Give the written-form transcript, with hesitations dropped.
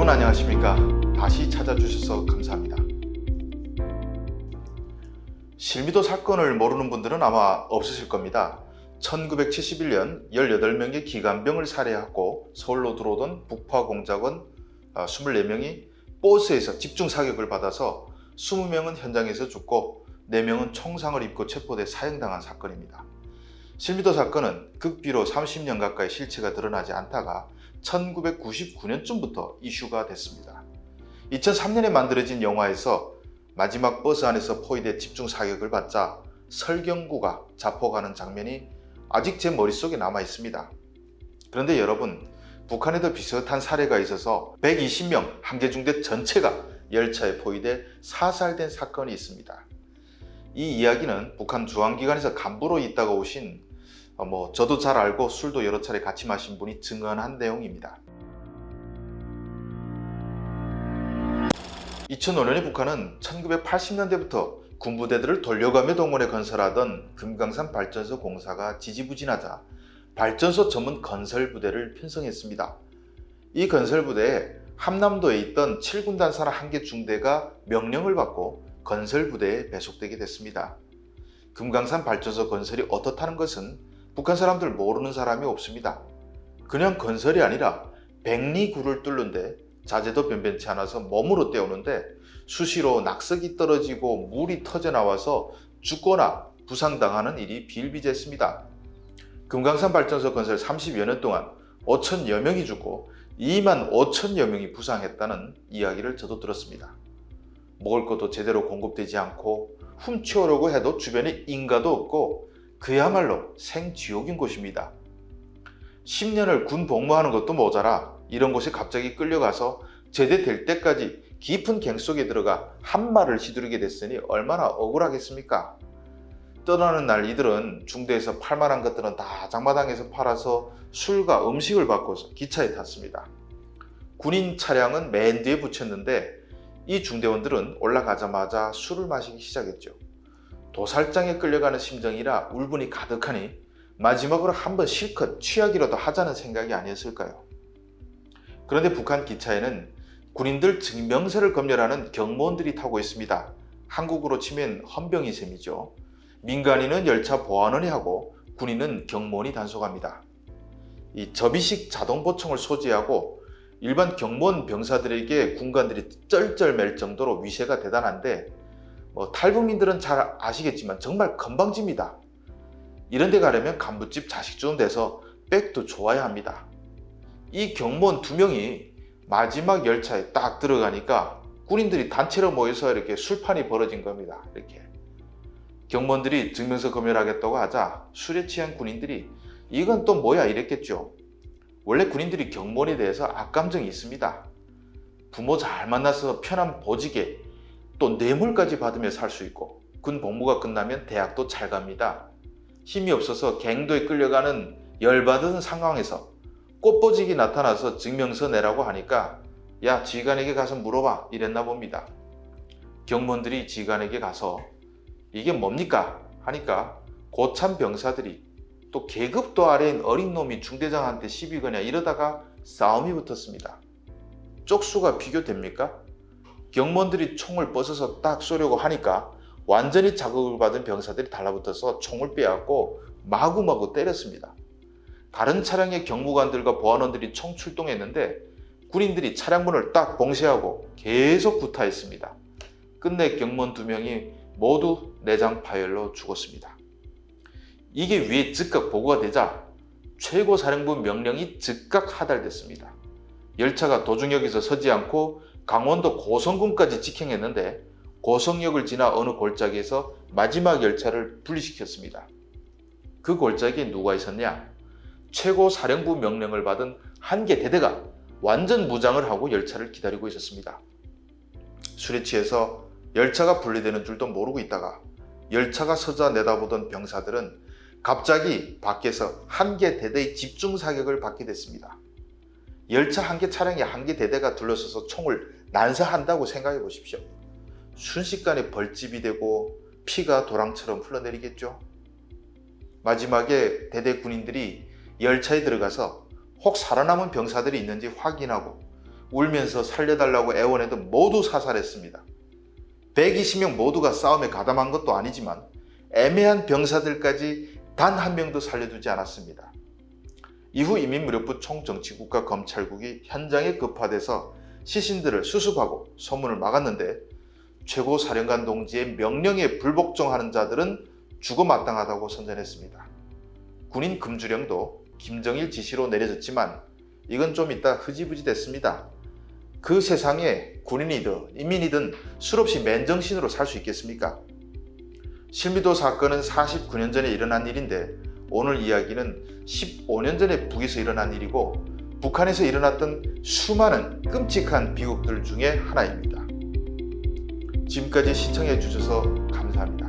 여러분 안녕하십니까? 다시 찾아주셔서 감사합니다. 실미도 사건을 모르는 분들은 아마 없으실 겁니다. 1971년 18명의 기관병을 살해하고 서울로 들어오던 북파공작원 24명이 버스에서 집중 사격을 받아서 20명은 현장에서 죽고 4명은 총상을 입고 체포돼 사형당한 사건입니다. 실미도 사건은 극비로 30년 가까이 실체가 드러나지 않다가 1999년쯤부터 이슈가 됐습니다. 2003년에 만들어진 영화에서 마지막 버스 안에서 포위돼 집중 사격을 받자 설경구가 자폭하는 장면이 아직 제 머릿속에 남아 있습니다. 그런데 여러분, 북한에도 비슷한 사례가 있어서 120명 한계중대 전체가 열차에 포위돼 사살된 사건이 있습니다. 이 이야기는 북한 주한기관에서 간부로 있다가 오신 저도 잘 알고 술도 여러 차례 같이 마신 분이 증언한 내용입니다. 2005년에 북한은 1980년대부터 군부대들을 돌려가며 동원해 건설하던 금강산 발전소 공사가 지지부진하자 발전소 전문 건설부대를 편성했습니다. 이 건설부대에 함남도에 있던 7군단 산하 한계중대가 명령을 받고 건설부대에 배속되게 됐습니다. 금강산 발전소 건설이 어떻다는 것은 북한 사람들 모르는 사람이 없습니다. 그냥 건설이 아니라 백리굴을 뚫는데 자재도 변변치 않아서 몸으로 떼우는데 수시로 낙석이 떨어지고 물이 터져 나와서 죽거나 부상당하는 일이 비일비재했습니다. 금강산 발전소 건설 30여 년 동안 5천여 명이 죽고 2만 5천여 명이 부상했다는 이야기를 저도 들었습니다. 먹을 것도 제대로 공급되지 않고 훔쳐오려고 해도 주변에 인가도 없고 그야말로 생지옥인 곳입니다. 10년을 군 복무하는 것도 모자라 이런 곳에 갑자기 끌려가서 제대될 때까지 깊은 갱 속에 들어가 한말을 휘두르게 됐으니 얼마나 억울하겠습니까? 떠나는 날 이들은 중대에서 팔만한 것들은 다 장마당에서 팔아서 술과 음식을 바꿔서 기차에 탔습니다. 군인 차량은 맨 뒤에 붙였는데 이 중대원들은 올라가자마자 술을 마시기 시작했죠. 도살장에 끌려가는 심정이라 울분이 가득하니 마지막으로 한번 실컷 취하기라도 하자는 생각이 아니었을까요? 그런데 북한 기차에는 군인들 증명서를 검열하는 경무원들이 타고 있습니다. 한국으로 치면 헌병이 셈이죠. 민간인은 열차 보안원이 하고 군인은 경무원이 단속합니다. 이 접이식 자동보청을 소지하고 일반 경무원 병사들에게 군관들이 쩔쩔맬 정도로 위세가 대단한데 탈북민들은 잘 아시겠지만 정말 건방집니다. 이런 데 가려면 간부집 자식주는 돼서 백도 좋아야 합니다. 이 경무원 2명이 마지막 열차에 딱 들어가니까 군인들이 단체로 모여서 이렇게 술판이 벌어진 겁니다. 이렇게 경무원들이 증명서 검열하겠다고 하자 술에 취한 군인들이 이건 또 뭐야 이랬겠죠. 원래 군인들이 경무원에 대해서 악감정이 있습니다. 부모 잘 만나서 편한 보직에 또 뇌물까지 받으며 살 수 있고 군 복무가 끝나면 대학도 잘 갑니다. 힘이 없어서 갱도에 끌려가는 열받은 상황에서 꽃보직이 나타나서 증명서 내라고 하니까 야 지휘관에게 가서 물어봐 이랬나 봅니다. 경무원들이 지휘관에게 가서 이게 뭡니까 하니까 고참 병사들이 또 계급도 아래인 어린 놈이 중대장한테 시비 거냐 이러다가 싸움이 붙었습니다. 쪽수가 비교됩니까? 경무원들이 총을 뻗어서 딱 쏘려고 하니까 완전히 자극을 받은 병사들이 달라붙어서 총을 빼앗고 마구마구 때렸습니다. 다른 차량의 경무관들과 보안원들이 총 출동했는데 군인들이 차량문을 딱 봉쇄하고 계속 구타했습니다. 끝내 경무원 2명이 모두 내장 파열로 죽었습니다. 이게 위에 즉각 보고가 되자 최고사령부 명령이 즉각 하달됐습니다. 열차가 도중역에서 서지 않고 강원도 고성군까지 직행했는데 고성역을 지나 어느 골짜기에서 마지막 열차를 분리시켰습니다. 그 골짜기에 누가 있었냐? 최고사령부 명령을 받은 한계대대가 완전 무장을 하고 열차를 기다리고 있었습니다. 술에 취해서 열차가 분리되는 줄도 모르고 있다가 열차가 서자 내다보던 병사들은 갑자기 밖에서 한계대대의 집중사격을 받게 됐습니다. 열차 한개 차량에 한계대대가 둘러서서 총을 난사한다고 생각해 보십시오. 순식간에 벌집이 되고 피가 도랑처럼 흘러내리겠죠. 마지막에 대대 군인들이 열차에 들어가서 혹 살아남은 병사들이 있는지 확인하고 울면서 살려달라고 애원해도 모두 사살했습니다. 120명 모두가 싸움에 가담한 것도 아니지만 애매한 병사들까지 단 한 명도 살려두지 않았습니다. 이후 이민무력부 총정치국과 검찰국이 현장에 급파돼서 시신들을 수습하고 소문을 막았는데 최고사령관 동지의 명령에 불복종하는 자들은 죽어 마땅하다고 선전했습니다. 군인 금주령도 김정일 지시로 내려졌지만 이건 좀 이따 흐지부지 됐습니다. 그 세상에 군인이든 인민이든 술없이 맨정신으로 살 수 있겠습니까? 실미도 사건은 49년 전에 일어난 일인데 오늘 이야기는 15년 전에 북에서 일어난 일이고 북한에서 일어났던 수많은 끔찍한 비극들 중에 하나입니다. 지금까지 시청해 주셔서 감사합니다.